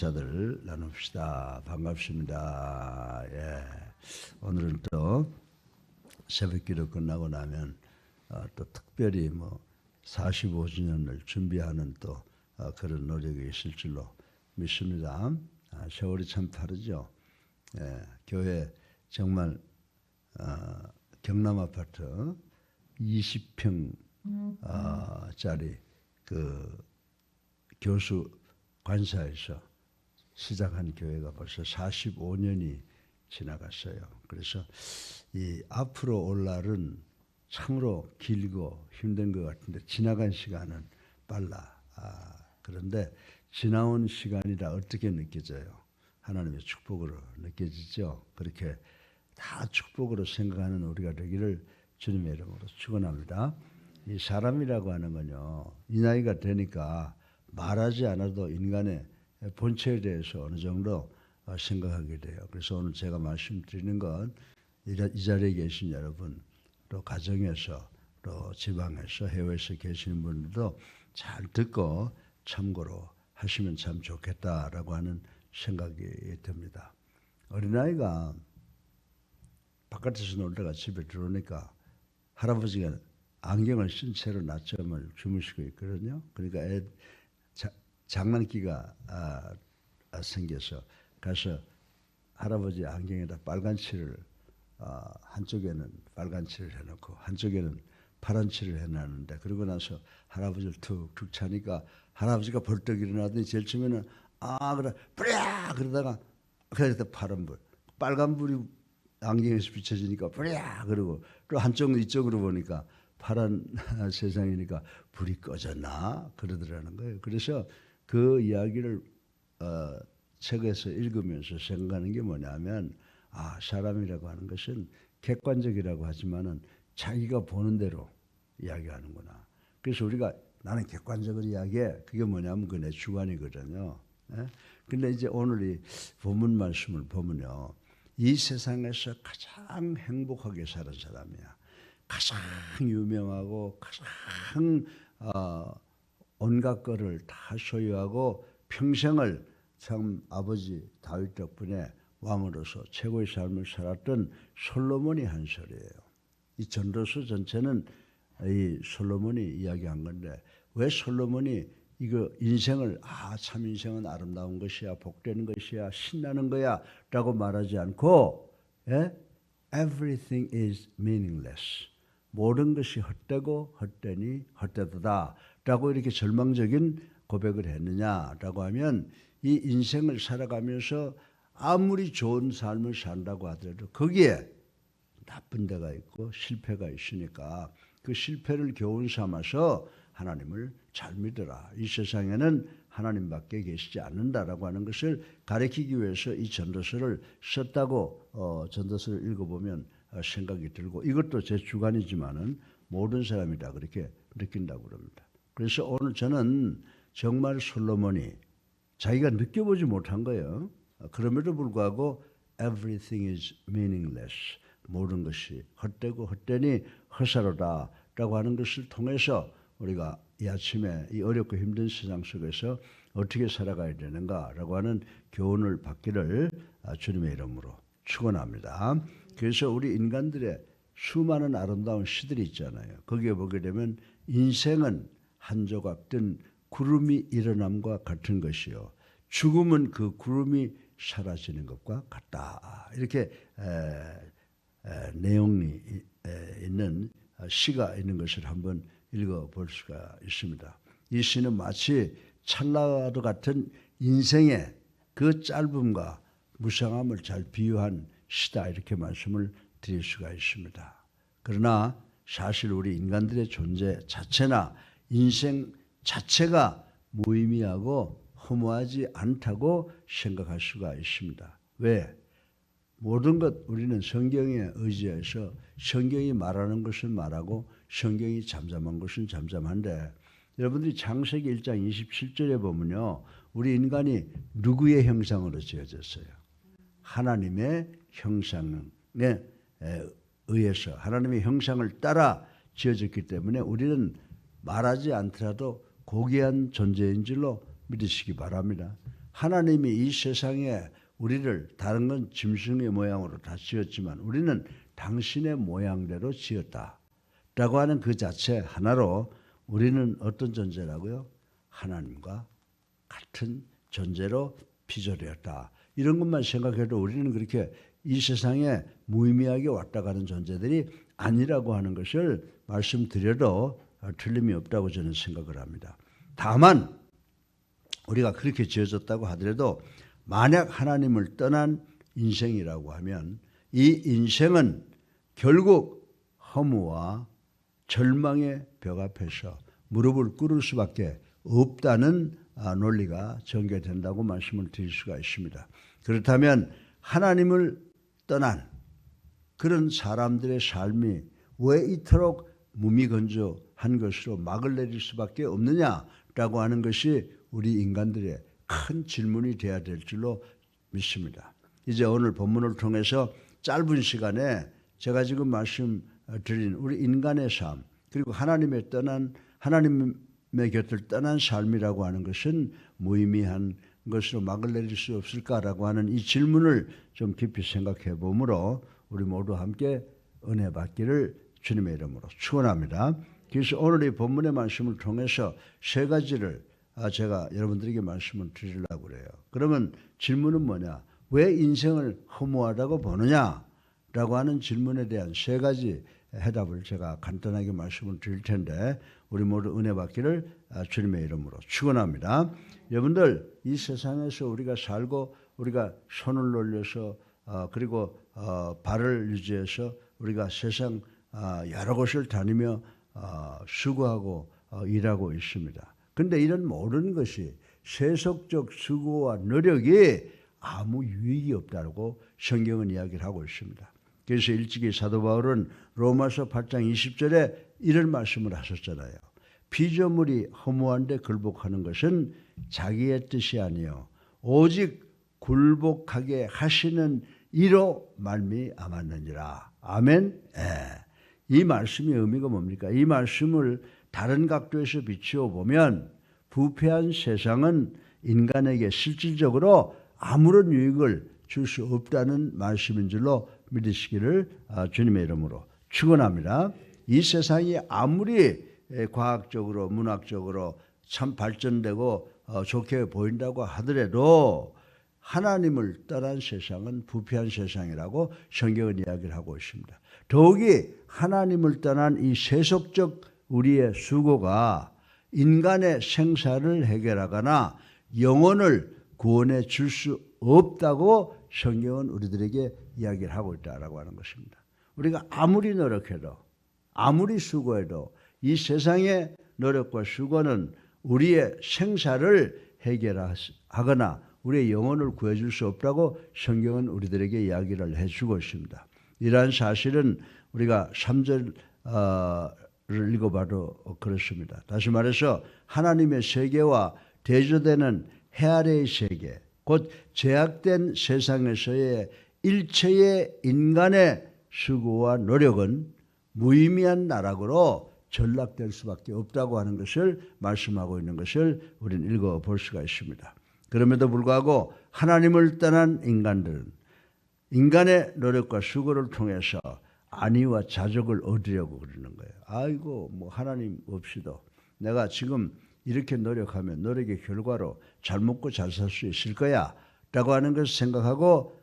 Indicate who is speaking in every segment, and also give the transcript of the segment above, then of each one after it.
Speaker 1: 인사들 나눕시다. 반갑습니다. 예. 오늘은 또 새벽기도 끝나고 나면 또 특별히 45주년을 준비하는 또 그런 노력이 있을 줄로 믿습니다. 세월이 참 빠르죠. 예. 교회 정말 경남 아파트 20평 짜리 그 교수 관사에서 시작한 교회가 벌써 45년이 지나갔어요. 그래서 이 앞으로 올 날은 참으로 길고 힘든 것 같은데 지나간 시간은 빨라. 그런데 지나온 시간이라 어떻게 느껴져요? 하나님의 축복으로 느껴지죠. 그렇게 다 축복으로 생각하는 우리가 되기를 주님의 이름으로 축원합니다. 이 사람이라고 하는 건요, 이 나이가 되니까 말하지 않아도 인간의 본체에 대해서 어느 정도 생각하게 돼요. 그래서 오늘 제가 말씀드리는 건 이 자리에 계신 여러분, 또 가정에서, 또 지방에서, 해외에서 계시는 분들도 잘 듣고 참고로 하시면 참 좋겠다라고 하는 생각이 듭니다. 어린아이가 바깥에서 놀다가 집에 들어오니까 할아버지가 안경을 쓴 채로 낮잠을 주무시고 있거든요. 그러니까 장난기가 생겨서 가서 할아버지 안경에다 빨간 칠을 한쪽에는 빨간 칠을 해놓고 한쪽에는 파란 칠을 해놨는데, 그러고 나서 할아버지를 툭툭 차니까 할아버지가 벌떡 일어나더니 제일 처음에는 그래 뿌랴 그러다가 그래서 파란 불, 빨간 불이 안경에서 비춰지니까 뿌랴 그러고 또 한쪽 이쪽으로 보니까 파란 세상이니까 불이 꺼졌나 그러더라는 거예요. 그래서 그 이야기를 책에서 읽으면서 생각하는 게 뭐냐면, 사람이라고 하는 것은 객관적이라고 하지만은 자기가 보는 대로 이야기하는구나. 그래서 우리가 나는 객관적으로 이야기해. 그게 뭐냐면 그 내 주관이거든요. 근데 이제 오늘 이 본문 말씀을 보면요, 이 세상에서 가장 행복하게 사는 사람이야. 가장 유명하고 가장 온갖 것을 다 소유하고 평생을 참 아버지 다윗 덕분에 왕으로서 최고의 삶을 살았던 솔로몬이 한 소리예요. 이 전도서 전체는 이 솔로몬이 이야기한 건데, 왜 솔로몬이 이거 인생을 참 인생은 아름다운 것이야, 복되는 것이야, 신나는 거야 라고 말하지 않고 Everything is meaningless. 모든 것이 헛되고 헛되니 헛되다 라고 이렇게 절망적인 고백을 했느냐라고 하면, 이 인생을 살아가면서 아무리 좋은 삶을 산다고 하더라도 거기에 나쁜 데가 있고 실패가 있으니까 그 실패를 교훈 삼아서 하나님을 잘 믿어라. 이 세상에는 하나님밖에 계시지 않는다라고 하는 것을 가르치기 위해서 이 전도서를 썼다고 전도서를 읽어보면 생각이 들고, 이것도 제 주관이지만은 모든 사람이 다 그렇게 느낀다고 그럽니다. 그래서 오늘 저는 정말 솔로몬이 자기가 느껴보지 못한 거예요. 그럼에도 불구하고 everything is meaningless. 모든 것이 헛되고 헛되니 허사로다 라고 하는 것을 통해서 우리가 이 아침에 이 어렵고 힘든 세상 속에서 어떻게 살아가야 되는가라고 하는 교훈을 받기를 주님의 이름으로 축원합니다. 그래서 우리 인간들의 수많은 아름다운 시들이 있잖아요. 거기에 보게 되면 인생은 한 조각 뜬 구름이 일어남과 같은 것이요, 죽음은 그 구름이 사라지는 것과 같다. 이렇게 내용이 있는 시가 있는 것을 한번 읽어볼 수가 있습니다. 이 시는 마치 찰나와 같은 인생의 그 짧음과 무상함을 잘 비유한 시다, 이렇게 말씀을 드릴 수가 있습니다. 그러나 사실 우리 인간들의 존재 자체나 인생 자체가 무의미하고 허무하지 않다고 생각할 수가 있습니다. 왜? 모든 것 우리는 성경에 의지해서 성경이 말하는 것은 말하고 성경이 잠잠한 것은 잠잠한데, 여러분들이 창세기 1장 27절에 보면요, 우리 인간이 누구의 형상으로 지어졌어요? 하나님의 형상에 의해서 하나님의 형상을 따라 지어졌기 때문에 우리는 말하지 않더라도 고귀한 존재인 줄로 믿으시기 바랍니다. 하나님이 이 세상에 우리를 다른 건 짐승의 모양으로 다 지었지만 우리는 당신의 모양대로 지었다라고 하는 그 자체 하나로 우리는 어떤 존재라고요? 하나님과 같은 존재로 빚어졌다. 이런 것만 생각해도 우리는 그렇게 이 세상에 무의미하게 왔다 가는 존재들이 아니라고 하는 것을 말씀드려도 틀림이 없다고 저는 생각을 합니다. 다만 우리가 그렇게 지어졌다고 하더라도 만약 하나님을 떠난 인생이라고 하면 이 인생은 결국 허무와 절망의 벽 앞에서 무릎을 꿇을 수밖에 없다는 논리가 전개된다고 말씀을 드릴 수가 있습니다. 그렇다면 하나님을 떠난 그런 사람들의 삶이 왜 이토록 무미건조한 것으로 막을 내릴 수밖에 없느냐라고 하는 것이 우리 인간들의 큰 질문이 되어야 될 줄로 믿습니다. 이제 오늘 본문을 통해서 짧은 시간에 제가 지금 말씀드린 우리 인간의 삶 그리고 하나님의 곁을 떠난 삶이라고 하는 것은 무의미한 것으로 막을 내릴 수 없을까라고 하는 이 질문을 좀 깊이 생각해 보므로 우리 모두 함께 은혜 받기를 주님의 이름으로 축원합니다. 그래서 오늘 이 본문의 말씀을 통해서 세 가지를 제가 여러분들에게 말씀을 드리려고 그래요. 그러면 질문은 뭐냐? 왜 인생을 허무하다고 보느냐라고 하는 질문에 대한 세 가지 해답을 제가 간단하게 말씀을 드릴 텐데 우리 모두 은혜 받기를 주님의 이름으로 축원합니다. 여러분들 이 세상에서 우리가 살고 우리가 손을 놀려서 그리고 발을 유지해서 우리가 세상 여러 곳을 다니며 수고하고 일하고 있습니다. 그런데 이런 모든 것이 세속적 수고와 노력이 아무 유익이 없다고 성경은 이야기를 하고 있습니다. 그래서 일찍이 사도 바울은 로마서 8장 20절에 이런 말씀을 하셨잖아요. 피조물이 허무한데 굴복하는 것은 자기의 뜻이 아니요 오직 굴복하게 하시는 이로 말미암았느니라. 아멘. 이 말씀의 의미가 뭡니까? 이 말씀을 다른 각도에서 비추어 보면 부패한 세상은 인간에게 실질적으로 아무런 유익을 줄 수 없다는 말씀인 줄로 믿으시기를 주님의 이름으로 축원합니다. 이 세상이 아무리 과학적으로 문학적으로 참 발전되고 좋게 보인다고 하더라도 하나님을 떠난 세상은 부패한 세상이라고 성경은 이야기를 하고 있습니다. 더욱이 하나님을 떠난 이 세속적 우리의 수고가 인간의 생사를 해결하거나 영혼을 구원해 줄 수 없다고 성경은 우리들에게 이야기를 하고 있다라고 하는 것입니다. 우리가 아무리 노력해도 아무리 수고해도 이 세상의 노력과 수고는 우리의 생사를 해결하거나 우리의 영혼을 구해줄 수 없다고 성경은 우리들에게 이야기를 해주고 있습니다. 이러한 사실은 우리가 3절을 읽어봐도 그렇습니다. 다시 말해서 하나님의 세계와 대조되는 해 아래의 세계, 곧 제약된 세상에서의 일체의 인간의 수고와 노력은 무의미한 나락으로 전락될 수밖에 없다고 하는 것을 말씀하고 있는 것을 우리는 읽어볼 수가 있습니다. 그럼에도 불구하고 하나님을 떠난 인간들은 인간의 노력과 수고를 통해서 안위와 자족을 얻으려고 그러는 거예요. 아이고 뭐 하나님 없이도 내가 지금 이렇게 노력하면 노력의 결과로 잘 먹고 잘 살 수 있을 거야 라고 하는 것을 생각하고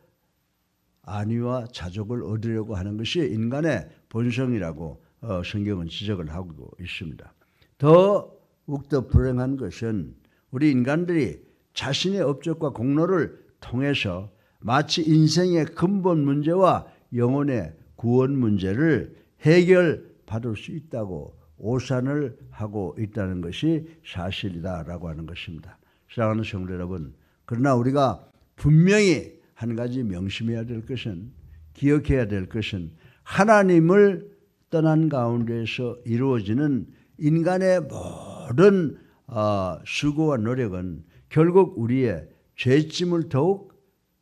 Speaker 1: 안위와 자족을 얻으려고 하는 것이 인간의 본성이라고 성경은 지적을 하고 있습니다. 더욱더 불행한 것은 우리 인간들이 자신의 업적과 공로를 통해서 마치 인생의 근본 문제와 영혼의 구원 문제를 해결받을 수 있다고 오산을 하고 있다는 것이 사실이다라고 하는 것입니다. 사랑하는 성도 여러분, 그러나 우리가 분명히 한 가지 명심해야 될 것은, 기억해야 될 것은 하나님을 떠난 가운데에서 이루어지는 인간의 모든 수고와 노력은 결국 우리의 죄짐을 더욱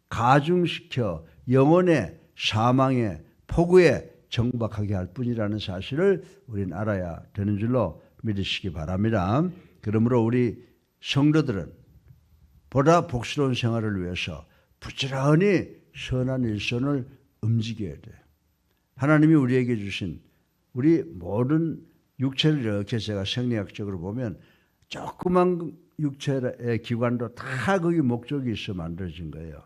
Speaker 1: 가중시켜 영혼의 사망의 폭우에 정박하게 할 뿐이라는 사실을 우리는 알아야 되는 줄로 믿으시기 바랍니다. 그러므로 우리 성도들은 보다 복스러운 생활을 위해서 부지런히 선한 일선을 움직여야 돼요. 하나님이 우리에게 주신 우리 모든 육체를 이렇게 제가 생리학적으로 보면 조그만 육체의 기관도 다 거기 목적이 있어 만들어진 거예요.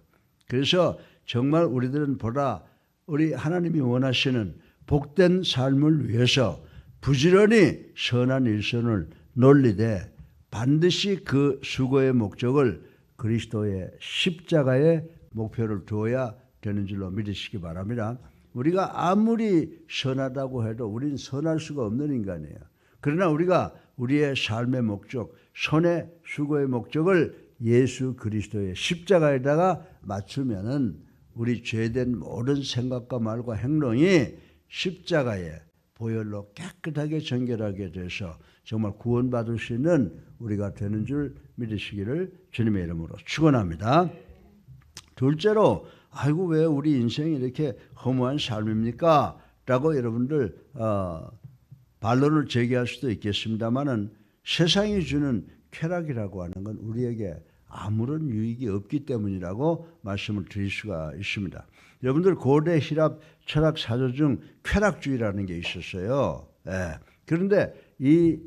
Speaker 1: 그래서 정말 우리들은 보다 우리 하나님이 원하시는 복된 삶을 위해서 부지런히 선한 일선을 놀리되 반드시 그 수고의 목적을 그리스도의 십자가의 목표를 두어야 되는 줄로 믿으시기 바랍니다. 우리가 아무리 선하다고 해도 우리는 선할 수가 없는 인간이에요. 그러나 우리가 우리의 삶의 목적, 선의 수고의 목적을 예수 그리스도의 십자가에다가 맞추면은 우리 죄된 모든 생각과 말과 행동이 십자가의 보혈로 깨끗하게 정결하게 돼서 정말 구원받을 수 있는 우리가 되는 줄 믿으시기를 주님의 이름으로 축원합니다. 둘째로 아이고 왜 우리 인생이 이렇게 허무한 삶입니까? 라고 여러분들 반론을 제기할 수도 있겠습니다만은 세상이 주는 쾌락이라고 하는 건 우리에게 아무런 유익이 없기 때문이라고 말씀을 드릴 수가 있습니다. 여러분들 고대 히랍 철학 사조 중 쾌락주의라는 게 있었어요. 예. 그런데 이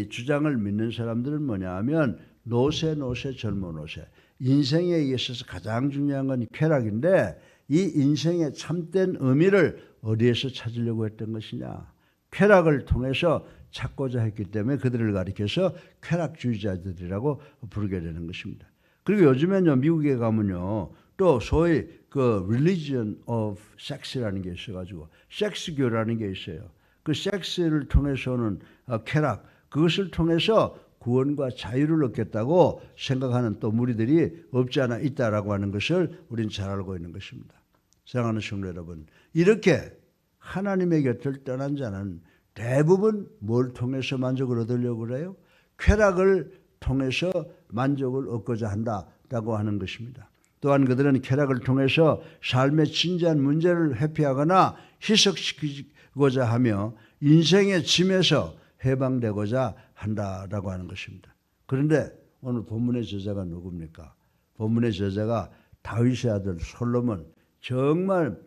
Speaker 1: 주장을 믿는 사람들은 뭐냐 하면 노세 젊어 노세. 인생에 있어서 가장 중요한 건 쾌락인데 이 인생의 참된 의미를 어디에서 찾으려고 했던 것이냐. 쾌락을 통해서 찾고자 했기 때문에 그들을 가리켜서 쾌락주의자들이라고 부르게 되는 것입니다. 그리고 요즘에는요, 미국에 가면요, 또 소위 그 religion of sex라는 게 있어가지고 섹스교라는 게 있어요. 그 섹스를 통해서는 쾌락, 그것을 통해서 구원과 자유를 얻겠다고 생각하는 또 무리들이 없지 않아 있다라고 하는 것을 우리는 잘 알고 있는 것입니다. 사랑하는 성도 여러분, 이렇게 하나님의 곁을 떠난 자는 대부분 뭘 통해서 만족을 얻으려고 그래요? 쾌락을 통해서 만족을 얻고자 한다라고 하는 것입니다. 또한 그들은 쾌락을 통해서 삶의 진지한 문제를 회피하거나 희석시키고자 하며 인생의 짐에서 해방되고자 한다라고 하는 것입니다. 그런데 오늘 본문의 저자가 누굽니까? 본문의 저자가 다윗의 아들 솔로몬, 정말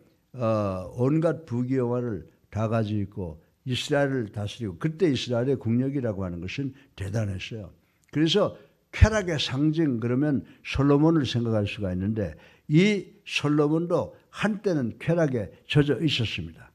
Speaker 1: 온갖 부귀영화를 다 가지고 있고 이스라엘을 다스리고, 그때 이스라엘의 국력이라고 하는 것은 대단했어요. 그래서 쾌락의 상징 그러면 솔로몬을 생각할 수가 있는데 이 솔로몬도 한때는 쾌락에 젖어 있었습니다.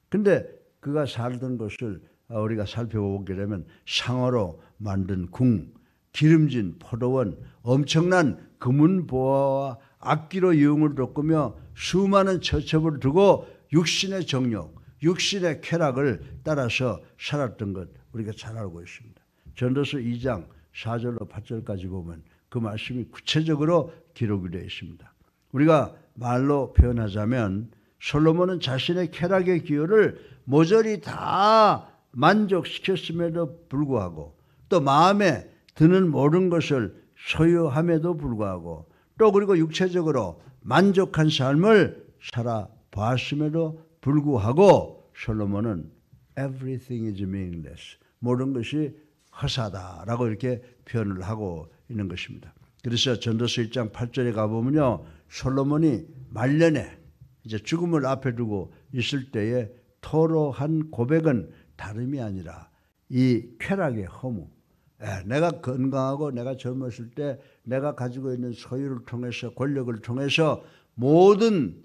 Speaker 1: 근데 그가 살던 것을 우리가 살펴보게 되면 상어로 만든 궁, 기름진 포도원, 엄청난 금은보화와 악기로 유흥을 돋구며 수많은 처첩을 두고 육신의 정욕, 육신의 쾌락을 따라서 살았던 것 우리가 잘 알고 있습니다. 전도서 2장 4절로 8절까지 보면 그 말씀이 구체적으로 기록이 되어 있습니다. 우리가 말로 표현하자면 솔로몬은 자신의 쾌락의 기호를 모조리 다 만족시켰음에도 불구하고 또 마음에 드는 모든 것을 소유함에도 불구하고 또 그리고 육체적으로 만족한 삶을 살아봤음에도 불구하고 솔로몬은 everything is meaningless, 모든 것이 허사다라고 이렇게 표현을 하고 있는 것입니다. 그래서 전도서 1장 8절에 가보면요, 솔로몬이 말년에 이제 죽음을 앞에 두고 있을 때에 토로한 고백은 다름이 아니라 이 쾌락의 허무, 내가 건강하고 내가 젊었을 때 내가 가지고 있는 소유를 통해서 권력을 통해서 모든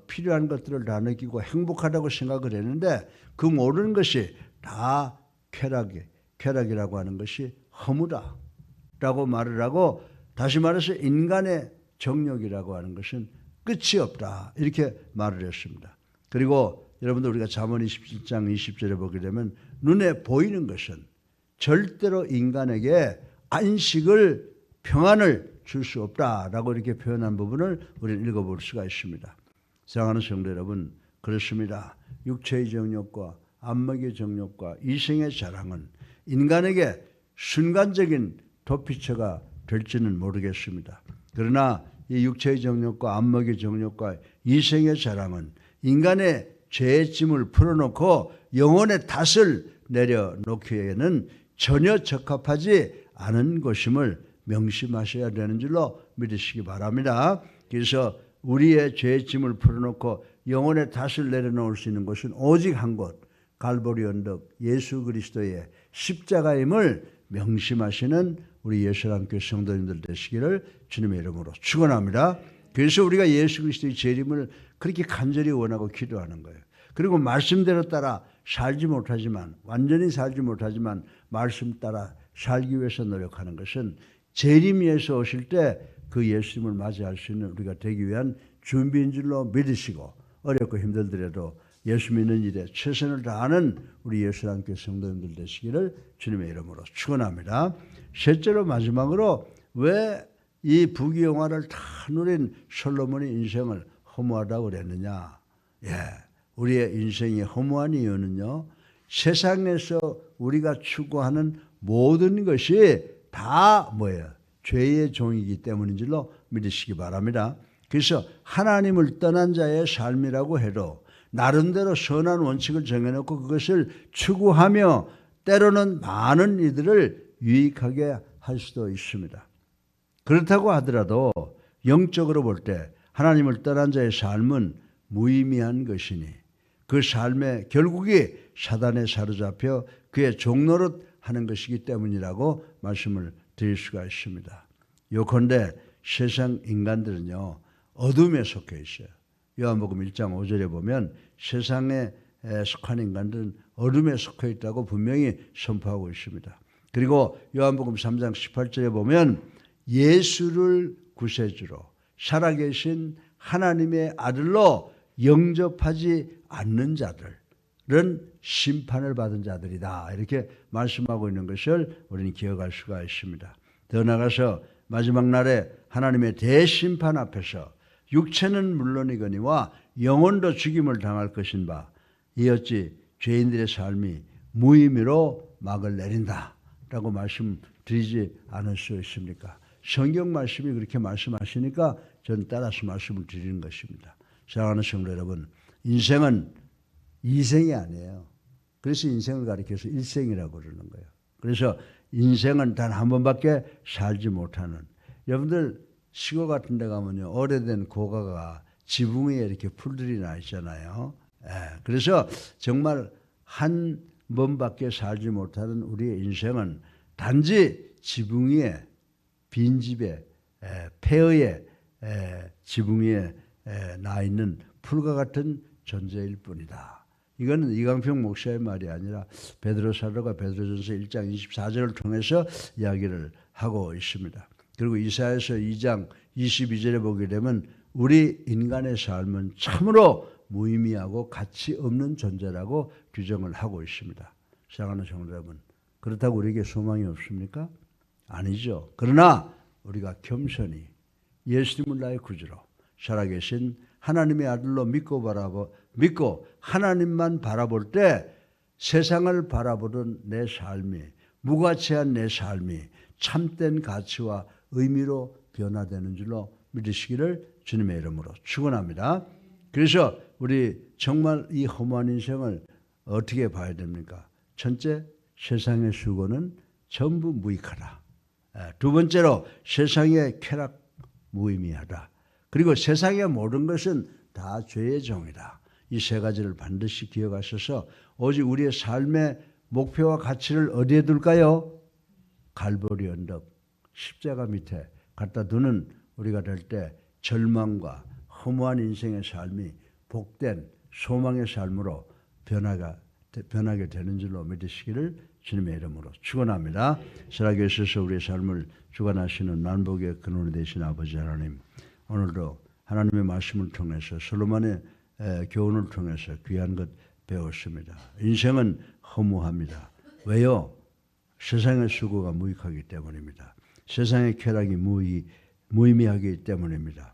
Speaker 1: 필요한 것들을 다 느끼고 행복하다고 생각을 했는데 그 모든 것이 다 쾌락이라고 하는 것이 허무다라고 말을 하고, 다시 말해서 인간의 정욕이라고 하는 것은 끝이 없다 이렇게 말을 했습니다. 그리고 여러분들 우리가 잠언 27장 20절에 보게 되면 눈에 보이는 것은 절대로 인간에게 안식을, 평안을 줄 수 없다라고 이렇게 표현한 부분을 우리는 읽어볼 수가 있습니다. 사랑하는 성도 여러분, 그렇습니다. 육체의 정욕과 안목의 정욕과 이생의 자랑은 인간에게 순간적인 도피처가 될지는 모르겠습니다. 그러나 이 육체의 정욕과 안목의 정욕과 이생의 자랑은 인간의 죄의 짐을 풀어놓고 영혼의 탓을 내려놓기에는 전혀 적합하지 않은 것임을 명심하셔야 되는 줄로 믿으시기 바랍니다. 그래서 우리의 죄의 짐을 풀어놓고 영혼의 탓을 내려놓을 수 있는 곳은 오직 한 곳, 갈보리 언덕 예수 그리스도의 십자가임을 명심하시는 우리 예수랑교회 성도님들 되시기를 주님의 이름으로 축원합니다. 그래서 우리가 예수 그리스도의 재림을 그렇게 간절히 원하고 기도하는 거예요. 그리고 말씀대로 따라 살지 못하지만, 완전히 살지 못하지만 말씀 따라 살기 위해서 노력하는 것은 재림에서 오실 때 그 예수님을 맞이할 수 있는 우리가 되기 위한 준비인 줄로 믿으시고, 어렵고 힘들더라도 예수 믿는 일에 최선을 다하는 우리 예수랑교회 성도님들 되시기를 주님의 이름으로 축원합니다. 셋째로 마지막으로 왜 이 부귀영화를 다 누린 솔로몬의 인생을 허무하다고 그랬느냐. 우리의 인생이 허무한 이유는요, 세상에서 우리가 추구하는 모든 것이 다 뭐예요? 죄의 종이기 때문인 줄로 믿으시기 바랍니다. 그래서 하나님을 떠난 자의 삶이라고 해도 나름대로 선한 원칙을 정해놓고 그것을 추구하며 때로는 많은 이들을 유익하게 할 수도 있습니다. 그렇다고 하더라도 영적으로 볼 때 하나님을 떠난 자의 삶은 무의미한 것이니 그 삶의 결국이 사단에 사로잡혀 그의 종노릇 하는 것이기 때문이라고 말씀을 드릴 수가 있습니다. 요컨대 세상 인간들은요, 어둠에 속해 있어요. 요한복음 1장 5절에 보면 세상에 속한 인간들은 어둠에 속해 있다고 분명히 선포하고 있습니다. 그리고 요한복음 3장 18절에 보면 예수를 구세주로 살아계신 하나님의 아들로 영접하지 않는 자들은 심판을 받은 자들이다, 이렇게 말씀하고 있는 것을 우리는 기억할 수가 있습니다. 더 나아가서 마지막 날에 하나님의 대심판 앞에서 육체는 물론이거니와 영혼도 죽임을 당할 것인 바 이 어찌 죄인들의 삶이 무의미로 막을 내린다 라고 말씀드리지 않을 수 있습니까? 성경 말씀이 그렇게 말씀하시니까 저는 따라서 말씀을 드리는 것입니다. 사랑하는 성도 여러분, 인생은 이생이 아니에요. 그래서 인생을 가리켜서 일생이라고 그러는 거예요. 그래서 인생은 단 한 번밖에 살지 못하는, 여러분들 시골 같은 데 가면요, 오래된 고가가 지붕 위에 이렇게 풀들이 나 있잖아요. 그래서 정말 한 번밖에 살지 못하는 우리의 인생은 단지 지붕 위에, 빈집에, 폐허의 지붕 위에 나 있는 풀과 같은 존재일 뿐이다. 이거는 이강평 목사의 말이 아니라 베드로 사도가 베드로전서 1장 24절을 통해서 이야기를 하고 있습니다. 그리고 이사야서 2장 22절에 보게 되면 우리 인간의 삶은 참으로 무의미하고 가치 없는 존재라고 규정을 하고 있습니다. 사랑하는 성도 여러분, 그렇다고 우리에게 소망이 없습니까? 아니죠. 그러나 우리가 겸손히 예수님을 나의 구주로 살아계신 하나님의 아들로 믿고 하나님만 바라볼 때 세상을 바라보던 내 삶이, 무가치한 내 삶이 참된 가치와 의미로 변화되는 줄로 믿으시기를 주님의 이름으로 축원합니다. 그래서 우리 정말 이 허무한 인생을 어떻게 봐야 됩니까? 첫째, 세상의 수고는 전부 무익하다. 두 번째로, 세상의 쾌락 무의미하다. 그리고 세상의 모든 것은 다 죄의 종이다. 이 세 가지를 반드시 기억하셔서 오직 우리의 삶의 목표와 가치를 어디에 둘까요? 갈보리 언덕 십자가 밑에 갖다 두는 우리가 될 때 절망과 허무한 인생의 삶이 복된 소망의 삶으로 변하게 되는 줄로 믿으시기를 주님의 이름으로 축원합니다. 살아계셔서 우리의 삶을 주관하시는 만복의 근원이 되신 아버지 하나님, 오늘도 하나님의 말씀을 통해서 솔로몬의 교훈을 통해서 귀한 것 배웠습니다. 인생은 허무합니다. 왜요? 세상의 수고가 무익하기 때문입니다. 세상의 쾌락이 무의미하기 때문입니다.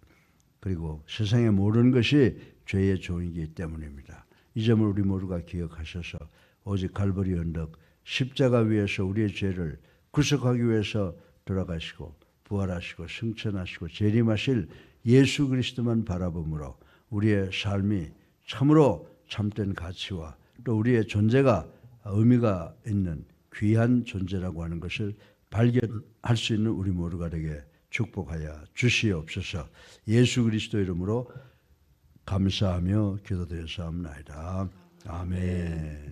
Speaker 1: 그리고 세상의 모든 것이 죄의 종이기 때문입니다. 이 점을 우리 모두가 기억하셔서 오직 갈보리 언덕 십자가 위에서 우리의 죄를 구속하기 위해서 돌아가시고 부활하시고 승천하시고 재림하실 예수 그리스도만 바라봄으로 우리의 삶이 참으로 참된 가치와 또 우리의 존재가 의미가 있는 귀한 존재라고 하는 것을 발견할 수 있는 우리 모두가 되게 축복하여 주시옵소서. 예수 그리스도 이름으로 감사하며 기도드렸사옵나이다. 아멘.